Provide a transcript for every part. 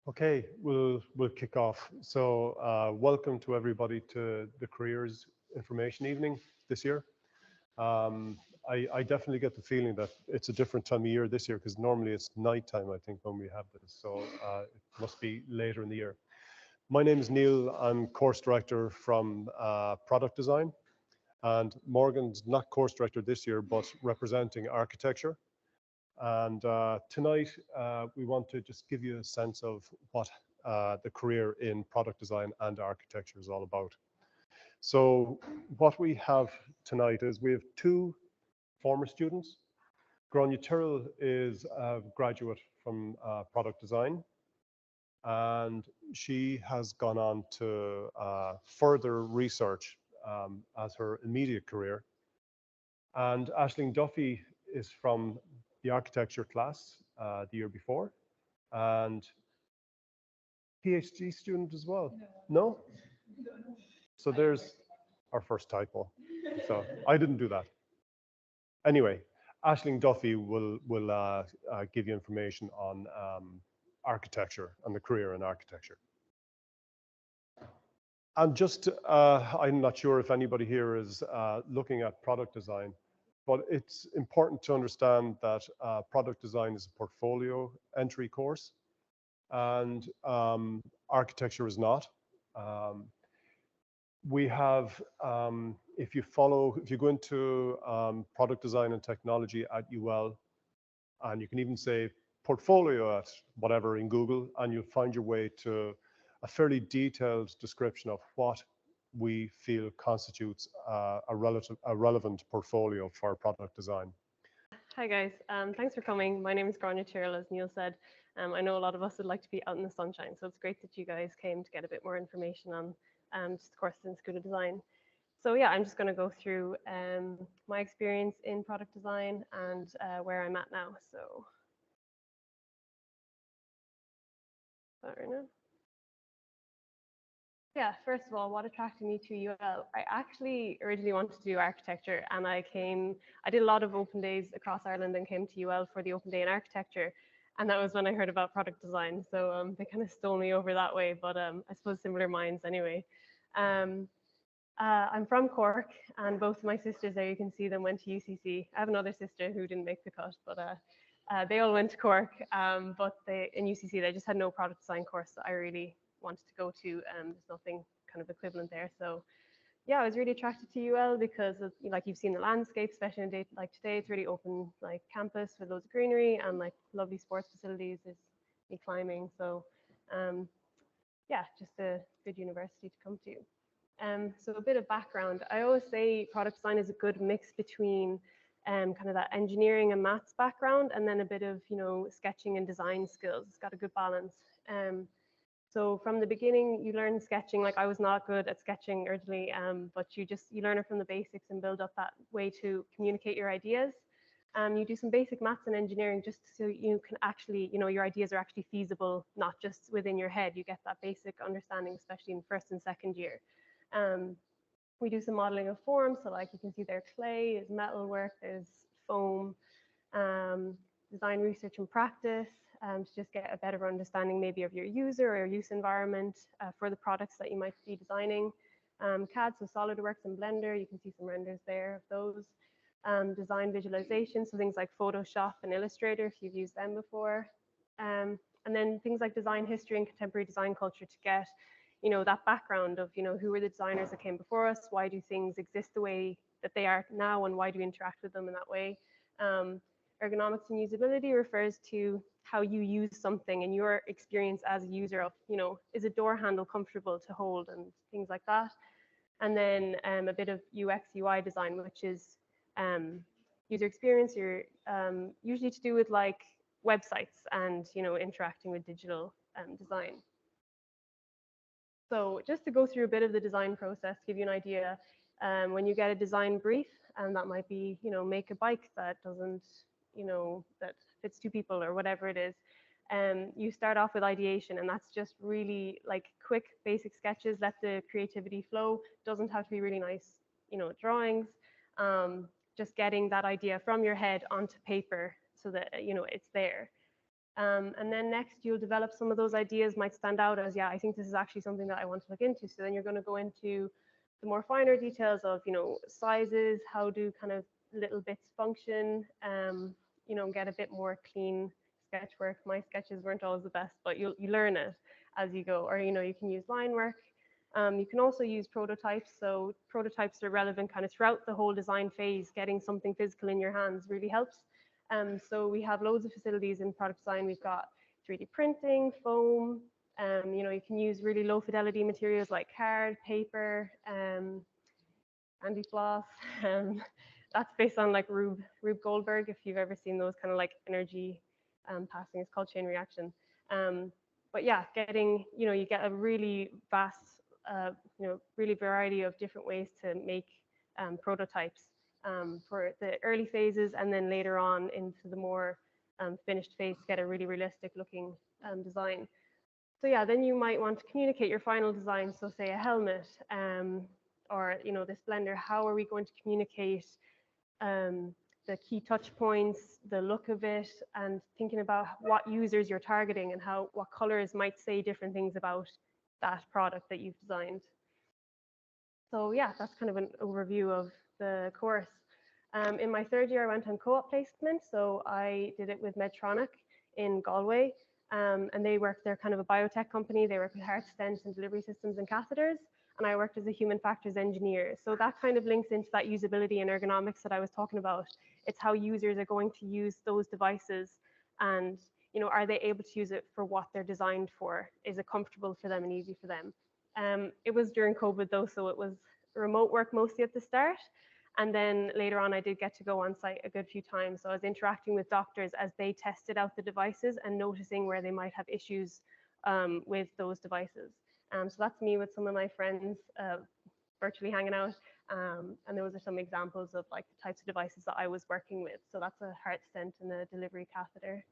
Okay, we'll kick off. So welcome to everybody to the Careers Information Evening this year. I definitely get the feeling that it's a different time of year this year because normally it's nighttime, I think, when we have this. So it must be later in the year. My name is Neil. I'm course director from product design. And Morgan's not course director this year, but representing architecture. And tonight, we want to just give you a sense of what the career in product design and architecture is all about. So what we have tonight is we have two former students. Gráinne Tyrrell is a graduate from product design, and she has gone on to further research as her immediate career. And Aisling Duffy is from the architecture class the year before, and PhD student as well. No? So there's our first typo. So I didn't do that. Anyway, Aisling Duffy will give you information on architecture and the career in architecture. And just, I'm not sure if anybody here is looking at product design, but it's important to understand that product design is a portfolio entry course, and architecture is not. We have, if you go into product design and technology at UL, and you can even say portfolio at whatever in Google, and you'll find your way to a fairly detailed description of what we feel constitutes a relevant portfolio for product design. Hi guys, thanks for coming. My name is Gráinne Tyrrell, as Neil said. I know a lot of us would like to be out in the sunshine, so it's great that you guys came to get a bit more information on just the course in School of Design. So yeah, I'm just going to go through my experience in product design and where I'm at now. So, sorry, no. Yeah, first of all, what attracted me to UL? I actually originally wanted to do architecture, and I did a lot of open days across Ireland and came to UL for the open day in architecture. And that was when I heard about product design. So they kind of stole me over that way, but I suppose similar minds anyway. I'm from Cork, and both of my sisters there, you can see them, went to UCC. I have another sister who didn't make the cut, but they all went to Cork. But in UCC, they just had no product design course that I really wanted to go to. There's nothing kind of equivalent there. So yeah, I was really attracted to UL because of, like, you've seen the landscape, especially in a day like today. It's really open, like, campus with loads of greenery and like lovely sports facilities. There's me climbing. So yeah, just a good university to come to. So a bit of background. I always say product design is a good mix between kind of that engineering and maths background, and then a bit of, sketching and design skills. It's got a good balance. So from the beginning, you learn sketching. Like, I was not good at sketching originally, but you learn it from the basics and build up that way to communicate your ideas. You do some basic maths and engineering just so you can actually, your ideas are actually feasible, not just within your head. You get that basic understanding, especially in first and second year. We do some modeling of forms. So like you can see there, clay, is metal work, there's foam, design research and practice, to just get a better understanding maybe of your user or your use environment for the products that you might be designing. CAD, so SolidWorks and Blender, you can see some renders there of those. Design visualization, so things like Photoshop and Illustrator, if you've used them before. And then things like design history and contemporary design culture to get, that background of, who were the designers that came before us, why do things exist the way that they are now, and why do we interact with them in that way. Ergonomics and usability refers to how you use something and your experience as a user of, is a door handle comfortable to hold and things like that. And then a bit of UX UI design, which is user experience, usually to do with like websites and interacting with digital design. So just to go through a bit of the design process, give you an idea, when you get a design brief, and that might be, make a bike that doesn't, that fits two people or whatever it is, you start off with ideation, and that's just really like quick basic sketches, let the creativity flow. Doesn't have to be really nice, drawings. Just getting that idea from your head onto paper so that, it's there. And then next, you'll develop some of those ideas might stand out as, yeah, I think this is actually something that I want to look into. So then you're going to go into the more finer details of, sizes, how do kind of little bits function, get a bit more clean sketch work. My sketches weren't always the best, but you learn it as you go. Or, you can use line work. You can also use prototypes. So prototypes are relevant kind of throughout the whole design phase. Getting something physical in your hands really helps. So we have loads of facilities in product design. We've got 3D printing, foam. You can use really low fidelity materials like card, paper, Andy floss. That's based on like Rube Goldberg. If you've ever seen those kind of like energy passing, it's called chain reaction. But yeah, you get a really vast, really variety of different ways to make prototypes for the early phases, and then later on into the more finished phase to get a really realistic looking design. So yeah, then you might want to communicate your final design. So say a helmet, or this blender. How are we going to communicate the key touch points, the look of it, and thinking about what users you're targeting and what colors might say different things about that product that you've designed. So yeah, that's kind of an overview of the course. In my third year, I went on co-op placement. So I did it with Medtronic in Galway. And they're kind of a biotech company. They work with heart stents and delivery systems and catheters. And I worked as a human factors engineer. So that kind of links into that usability and ergonomics that I was talking about. It's how users are going to use those devices, and are they able to use it for what they're designed for? Is it comfortable for them and easy for them? It was during COVID though, so it was remote work mostly at the start. And then later on, I did get to go on site a good few times. So I was interacting with doctors as they tested out the devices and noticing where they might have issues with those devices. So that's me with some of my friends virtually hanging out. And those are some examples of like the types of devices that I was working with. So that's a heart stent and a delivery catheter.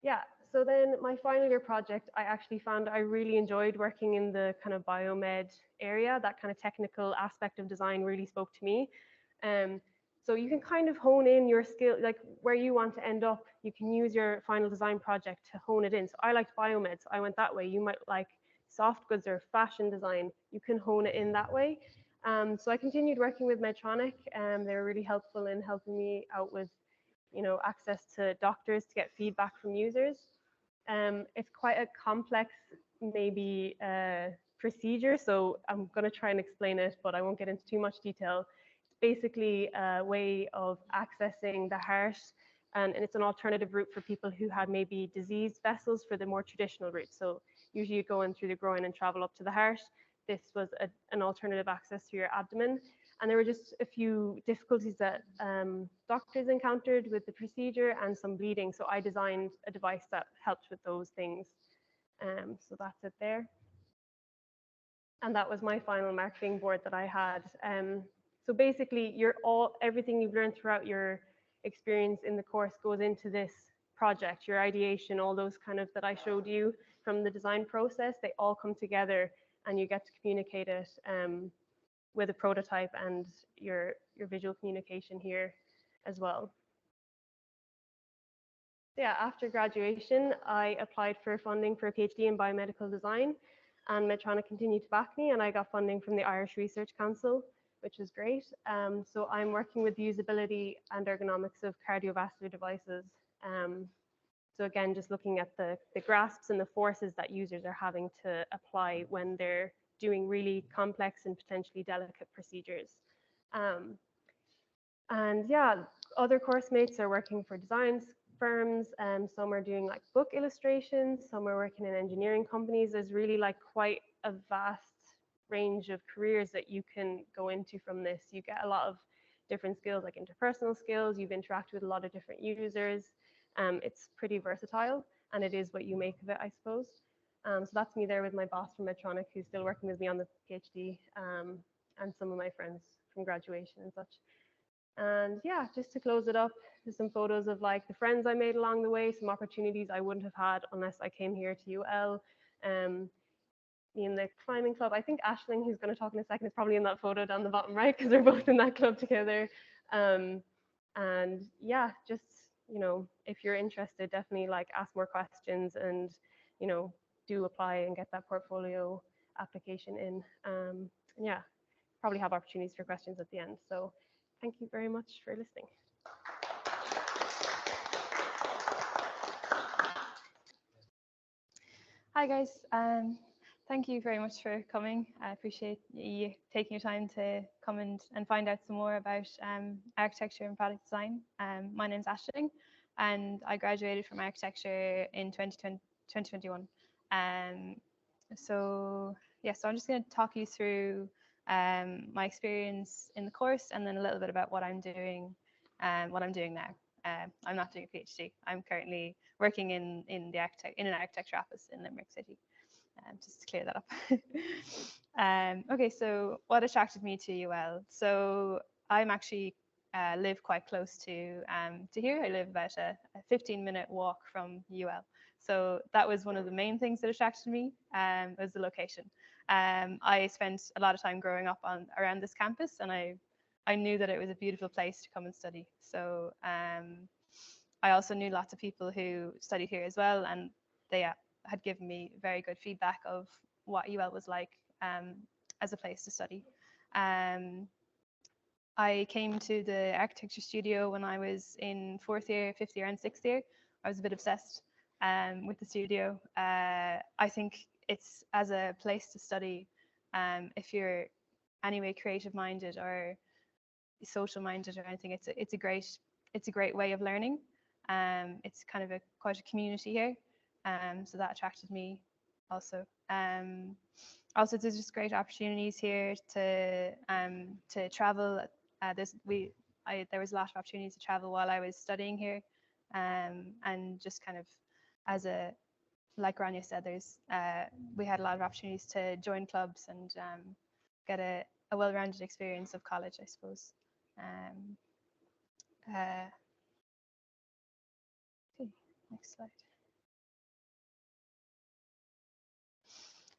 Yeah, so then my final year project, I actually found I really enjoyed working in the kind of biomed area. That kind of technical aspect of design really spoke to me. So you can kind of hone in your skill, like where you want to end up. You can use your final design project to hone it in. So I liked biomed, so I went that way. You might like soft goods or fashion design. You can hone it in that way. So I continued working with Medtronic. They were really helpful in helping me out with access to doctors to get feedback from users. It's quite a complex, maybe procedure, so I'm going to try and explain it, but I won't get into too much detail. It's basically a way of accessing the heart, and it's an alternative route for people who had maybe diseased vessels for the more traditional route. So usually you go in through the groin and travel up to the heart. This was an alternative access through your abdomen. And there were just a few difficulties that doctors encountered with the procedure and some bleeding. So I designed a device that helped with those things. So that's it there. And that was my final marketing board that I had. So basically, everything you've learned throughout your experience in the course goes into this project. Your ideation, all those kind of that I showed you from the design process, they all come together, and you get to communicate it with a prototype and your visual communication here as well. So yeah, after graduation, I applied for funding for a PhD in biomedical design, and Medtronic continued to back me, and I got funding from the Irish Research Council, which was great. So I'm working with the usability and ergonomics of cardiovascular devices. So again, just looking at the grasps and the forces that users are having to apply when they're doing really complex and potentially delicate procedures. And yeah, other course mates are working for design firms, and some are doing like book illustrations, some are working in engineering companies. There's really like quite a vast range of careers that you can go into from this. You get a lot of different skills, like interpersonal skills. You've interacted with a lot of different users. It's pretty versatile, and it is what you make of it, I suppose. So that's me there with my boss from Medtronic, who's still working with me on the PhD, and some of my friends from graduation and such. And yeah, just to close it up, there's some photos of like the friends I made along the way, some opportunities I wouldn't have had unless I came here to UL. Me in the climbing club. I think Aisling, who's going to talk in a second, is probably in that photo down the bottom right, because they're both in that club together. And yeah, just you know, if you're interested, definitely like ask more questions and, you know, do apply and get that portfolio application in. And yeah, probably have opportunities for questions at the end. So thank you very much for listening. Hi guys, thank you very much for coming. I appreciate you taking your time to come and find out some more about architecture and product design. My name's Ashling and I graduated from architecture in 2021. So yeah, so I'm just going to talk you through my experience in the course and then a little bit about what I'm doing now. I'm not doing a PhD. I'm currently working in an architecture office in Limerick City. Just to clear that up. Okay, so what attracted me to UL? So I'm actually live quite close to here. I live about a 15-minute walk from UL. So that was one of the main things that attracted me, was the location. I spent a lot of time growing up around this campus, and I knew that it was a beautiful place to come and study. So I also knew lots of people who studied here as well, and they had given me very good feedback of what UL was like as a place to study. I came to the architecture studio when I was in 4th year, 5th year, and 6th year. I was a bit obsessed with the studio. I think it's as a place to study, if you're anyway creative minded or social minded or anything, it's a great way of learning. It's kind of quite a community here, so that attracted me also. Also, there's just great opportunities here to travel. There was a lot of opportunities to travel while I was studying here, and just kind of as a like Rania said, we had a lot of opportunities to join clubs and get a well-rounded experience of college, I suppose. Okay, next slide.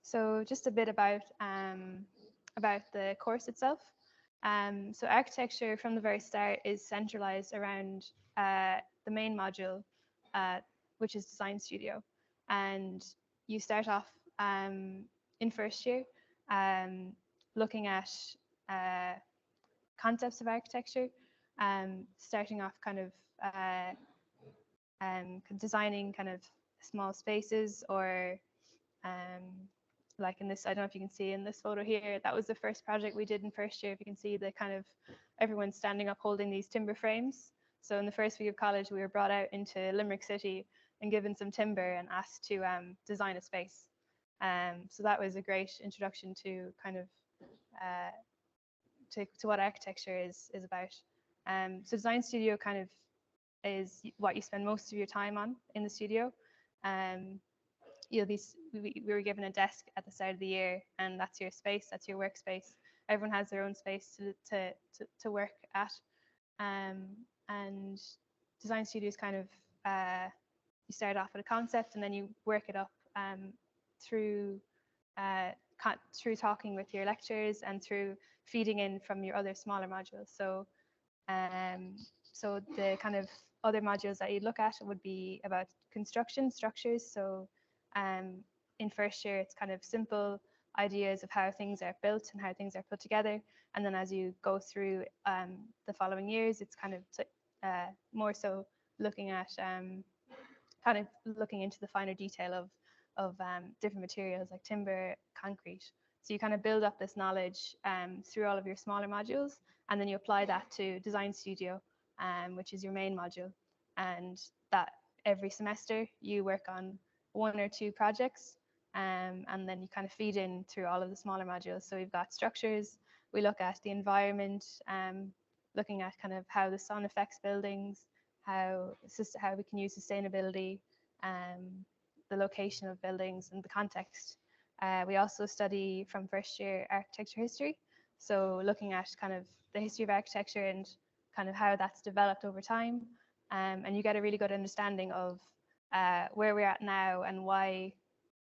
So just a bit about the course itself. So architecture from the very start is centralized around the main module, which is design studio. And you start off in first year looking at concepts of architecture, starting off kind of designing kind of small spaces or like in this, I don't know if you can see in this photo here, that was the first project we did in first year. If you can see the kind of everyone standing up holding these timber frames. So in the first week of college, we were brought out into Limerick City and given some timber and asked to design a space. So that was a great introduction to kind of to what architecture is about. So design studio kind of is what you spend most of your time on in the studio. We were given a desk at the start of the year, and that's your space, that's your workspace. Everyone has their own space to work at, and design studio is kind of you start off with a concept and then you work it up through talking with your lecturers and through feeding in from your other smaller modules. So the kind of other modules that you'd look at would be about construction structures. So in first year, it's kind of simple ideas of how things are built and how things are put together. And then as you go through the following years, it's kind of more so looking at kind of looking into the finer detail of different materials like timber, concrete. So you kind of build up this knowledge through all of your smaller modules, and then you apply that to Design Studio, which is your main module. And that every semester you work on 1 or 2 projects, and then you kind of feed in through all of the smaller modules. So we've got structures, we look at the environment, looking at kind of how the sun affects buildings, how we can use sustainability, the location of buildings and the context. We also study from first year architecture history. So looking at kind of the history of architecture and kind of how that's developed over time. And you get a really good understanding of where we're at now and why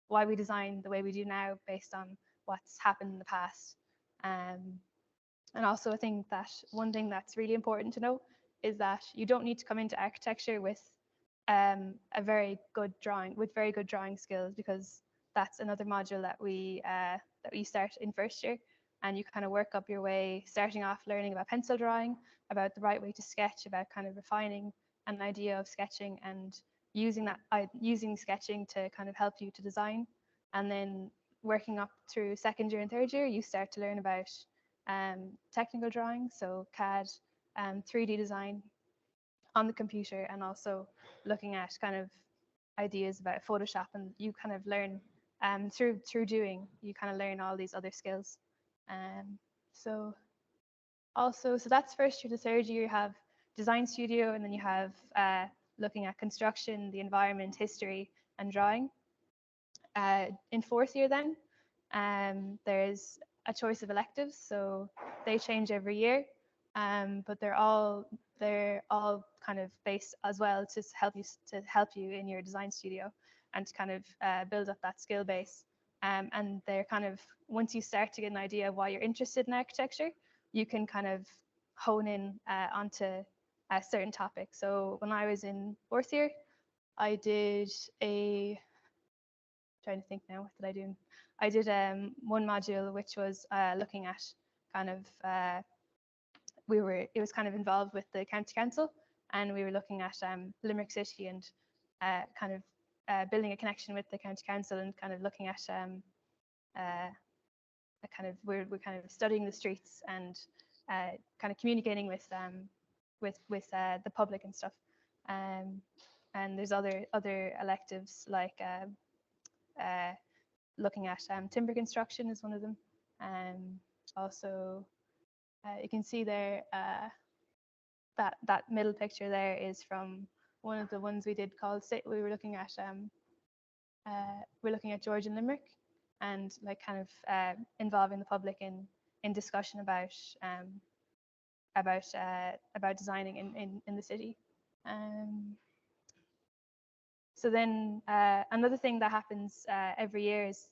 we design the way we do now based on what's happened in the past. And also I think that one thing that's really important to know is that you don't need to come into architecture with a very good drawing, with very good drawing skills, because that's another module that we start in first year, and you kind of work up your way, starting off learning about pencil drawing, about the right way to sketch, about kind of refining an idea of sketching and using sketching to kind of help you to design. And then working up through second year and third year, you start to learn about technical drawing, so CAD, 3D design on the computer, and also looking at kind of ideas about Photoshop. And you kind of learn through doing, you kind of learn all these other skills. So that's first year to third year. You have design studio, and then you have looking at construction, the environment, history, and drawing. In fourth year then, there's a choice of electives, so they change every year, but they're all kind of based as well to help you in your design studio and to kind of build up that skill base. And they're kind of, once you start to get an idea of why you're interested in architecture, you can kind of hone in onto a certain topic. So when I was in fourth year, I did trying to think now, what did I do? I did one module which was looking at kind of it was kind of involved with the county council, and we were looking at Limerick City and kind of building a connection with the county council, and kind of looking at we're kind of studying the streets and kind of communicating with the public and stuff. And there's other electives like looking at timber construction is one of them. Also, you can see there that middle picture there is from one of the ones we did called we were looking at George and Limerick, and like kind of involving the public in discussion about designing in the city. So then another thing that happens every year is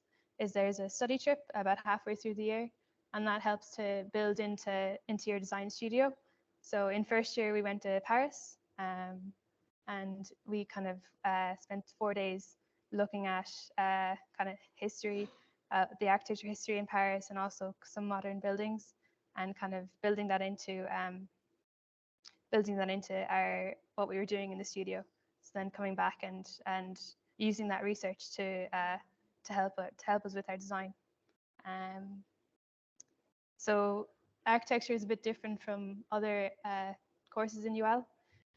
there's a study trip about halfway through the year, and that helps to build into your design studio. So in first year we went to Paris, and we kind of spent 4 days looking at kind of history, the architecture history in Paris, and also some modern buildings, and kind of building that into our what we were doing in the studio. So then coming back and using that research to help us with our design. So architecture is a bit different from other courses in UL,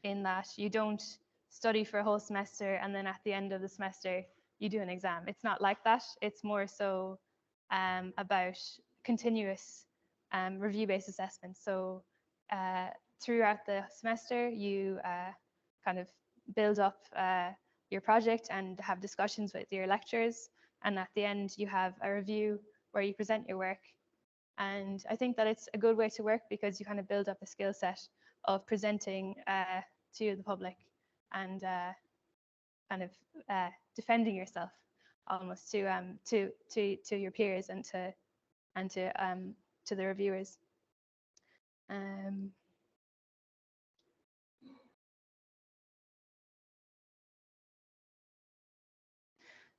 in that you don't study for a whole semester and then at the end of the semester you do an exam. It's not like that. It's more so about continuous review-based assessment. So throughout the semester, you kind of build up your project and have discussions with your lecturers, and at the end you have a review where you present your work. And I think that it's a good way to work, because you kind of build up a skill set of presenting to the public and kind of defending yourself almost to your peers and to the reviewers.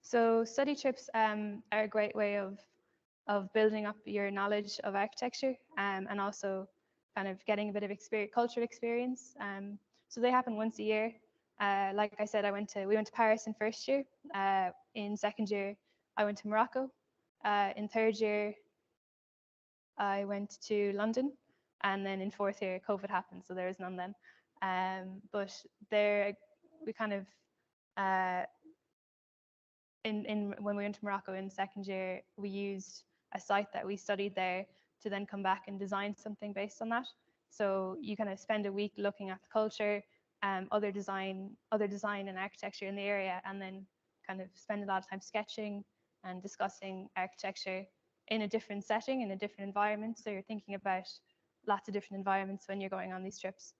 So study trips are a great way of building up your knowledge of architecture, and also kind of getting a bit of cultural experience. So they happen once a year. Like I said, we went to Paris in first year. In second year, I went to Morocco. In third year, I went to London, and then in fourth year, COVID happened, so there was none then. But there, we kind of when we went to Morocco in second year, we used a site that we studied there to then come back and design something based on that. So you kind of spend a week looking at the culture, other design and architecture in the area, and then kind of spend a lot of time sketching and discussing architecture in a different setting, in a different environment. So you're thinking about lots of different environments when you're going on these trips.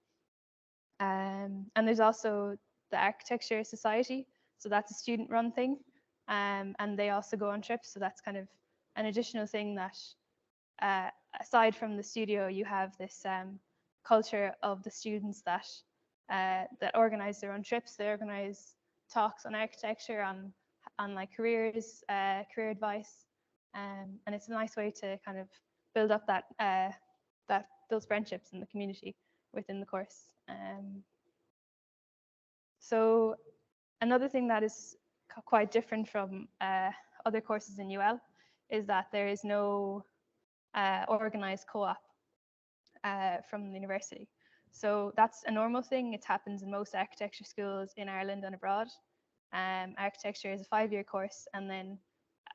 And there's also the Architecture Society. So that's a student-run thing. And they also go on trips. So that's kind of an additional thing that, aside from the studio, you have this culture of the students that that organize their own trips. They organize talks on architecture, on like careers, career advice, and it's a nice way to kind of build up those friendships in the community within the course. So another thing that is quite different from other courses in UL is that there is no organized co-op from the university. So that's a normal thing. It happens in most architecture schools in Ireland and abroad. Architecture is a 5-year course, and then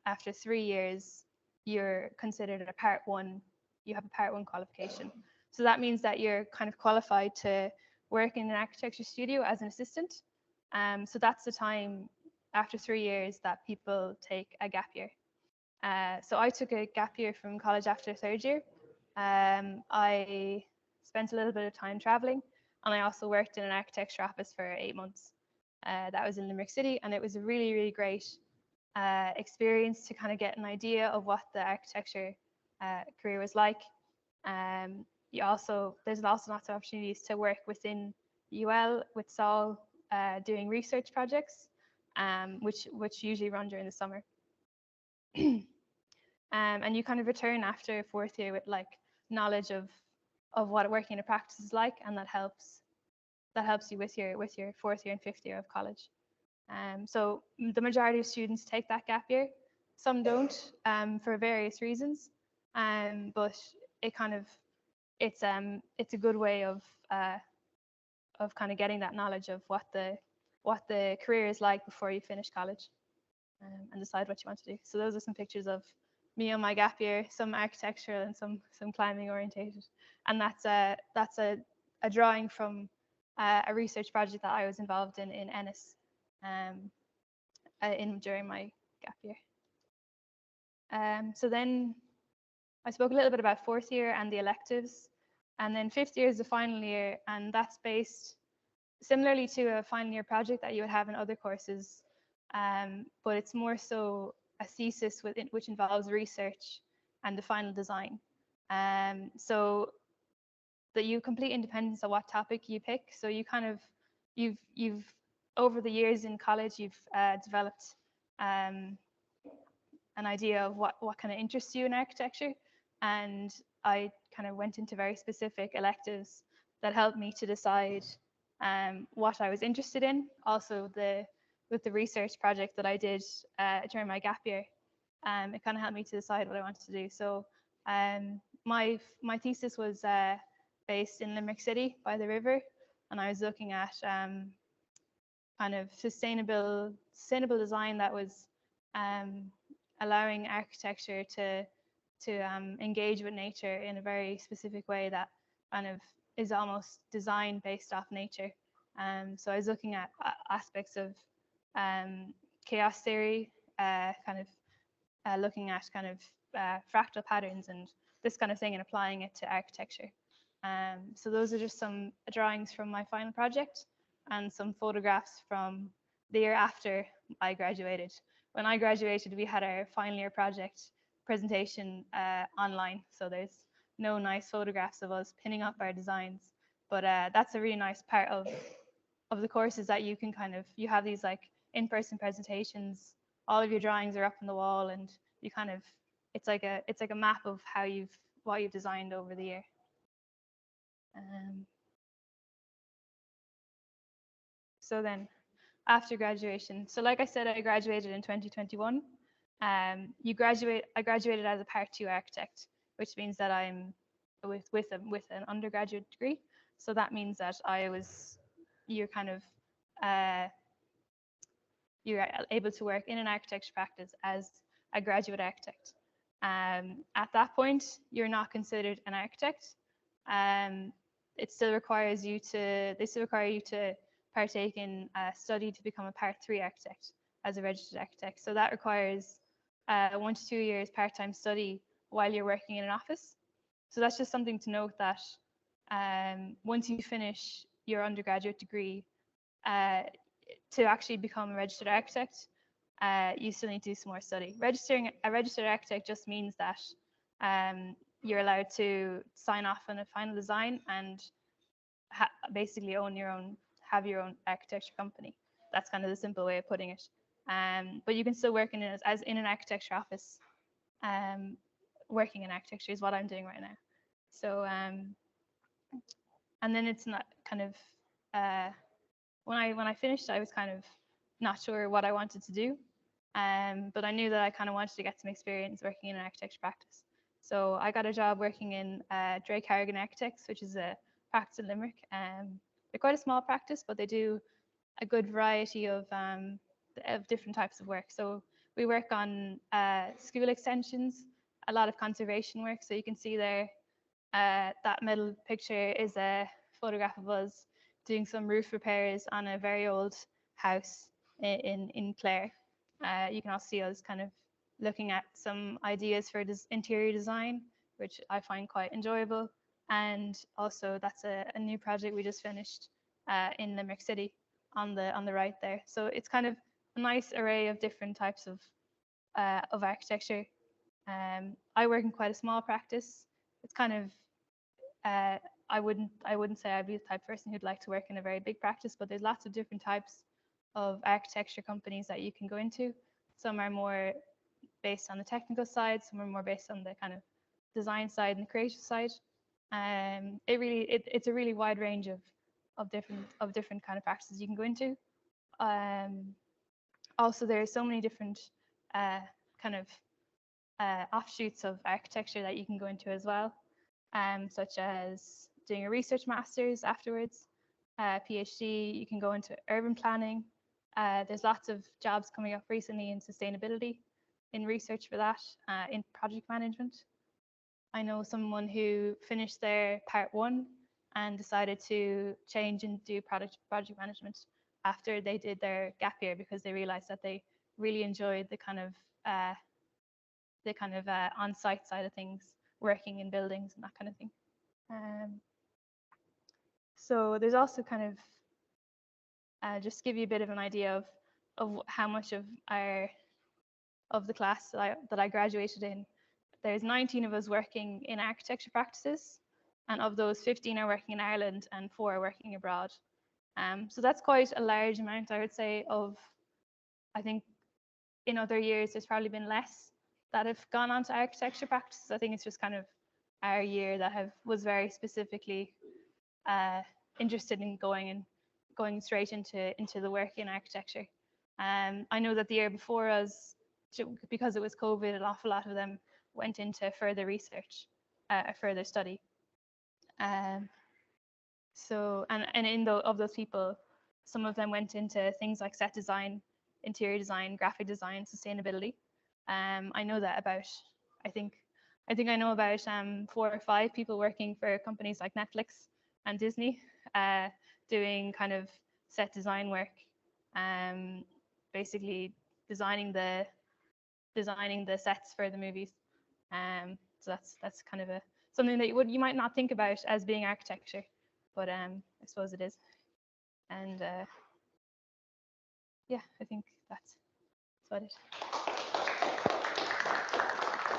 after 3 years, you're considered a part one. You have a part one qualification. So that means that you're kind of qualified to work in an architecture studio as an assistant. So that's the time after 3 years that people take a gap year. So I took a gap year from college after 3rd year. I spent a little bit of time traveling, and I also worked in an architecture office for 8 months. That was in Limerick City, and it was a really, really great experience to kind of get an idea of what the architecture career was like. There's also lots of opportunities to work within UL with Sol doing research projects, which usually run during the summer. And you kind of return after 4th year with like knowledge of what working in a practice is like, and that helps you with your 4th year and 5th year of college. So the majority of students take that gap year. Some don't for various reasons, but it's a good way of kind of getting that knowledge of what the career is like before you finish college, and decide what you want to do. So those are some pictures of me on my gap year, some architectural and some climbing orientated, and that's a drawing from a research project that I was involved in Ennis during my gap year. So then I spoke a little bit about 4th year and the electives, and then 5th year is the final year, and that's based similarly to a final year project that you would have in other courses, but it's more so a thesis which involves research and the final design. So that you complete independence of what topic you pick. So you kind of you've over the years in college you've developed an idea of what kind of interests you in architecture, and I kind of went into very specific electives that helped me to decide what I was interested in. Also, with the research project that I did during my gap year, it kind of helped me to decide what I wanted to do. So my thesis was based in Limerick City by the river, and I was looking at kind of sustainable design that was allowing architecture to engage with nature in a very specific way that kind of is almost design based off nature. So I was looking at aspects of chaos theory, looking at kind of fractal patterns and this kind of thing, and applying it to architecture. So those are just some drawings from my final project and some photographs from the year after I graduated. When I graduated, we had our final year project presentation online, so there's no nice photographs of us pinning up our designs, but that's a really nice part of the course, is that you can you have these like in-person presentations. All of your drawings are up on the wall, and you kind of it's like a map of what you've designed over the year. So then after graduation, so like I said, I graduated in 2021. I graduated as a part 2 architect, which means that I'm with an undergraduate degree. So that means that you're able to work in an architecture practice as a graduate architect. At that point, you're not considered an architect. They still require you to partake in a study to become a part 3 architect as a registered architect. So that requires 1 to 2 years part-time study while you're working in an office. So that's just something to note, that once you finish your undergraduate degree, to actually become a registered architect, you still need to do some more study. Registering a registered architect just means that you're allowed to sign off on a final design, and basically have your own architecture company. That's kind of the simple way of putting it. But you can still work in it as in an architecture office. Working in architecture is what I'm doing right now. So and then it's not kind of when I finished, I was kind of not sure what I wanted to do, but I knew that I kind of wanted to get some experience working in an architecture practice. So I got a job working in Drake Harrigan Architects, which is a practice in Limerick. They're quite a small practice, but they do a good variety of different types of work. So we work on school extensions, a lot of conservation work. So you can see there, that middle picture is a photograph of us doing some roof repairs on a very old house in Clare. You can also see us kind of looking at some ideas for interior design, which I find quite enjoyable. And also that's a new project we just finished in Limerick City on the right there. So it's kind of a nice array of different types of architecture. I work in quite a small practice. It's kind of I wouldn't say I'd be the type of person who'd like to work in a very big practice, but there's lots of different types of architecture companies that you can go into. Some are more based on the technical side, some are more based on the kind of design side and the creative side. It's a really wide range of different kind of practices you can go into. Also, there are so many different kind of offshoots of architecture that you can go into as well, such as doing a research master's afterwards, PhD. You can go into urban planning. There's lots of jobs coming up recently in sustainability, in research for that, in project management. I know someone who finished their part 1 and decided to change and do project management after they did their gap year, because they realized that they really enjoyed the kind of on-site side of things, working in buildings and that kind of thing. So there's also kind of just give you a bit of an idea of how much of the class that I graduated in. There's 19 of us working in architecture practices, and of those 15 are working in Ireland and 4 are working abroad. So that's quite a large amount, I would say. I think in other years there's probably been less that have gone on to architecture practices. I think it's just kind of our year that was very specifically interested in going straight into the work in architecture. I know that the year before us, because it was COVID, an awful lot of them went into further research, further study. So, and of those people, some of them went into things like set design, interior design, graphic design, sustainability. I know that about, I think I know about 4 or 5 people working for companies like Netflix and Disney, doing kind of set design work, basically designing the sets for the movies. So that's kind of something that you might not think about as being architecture, but I suppose it is. And yeah, I think that's about it.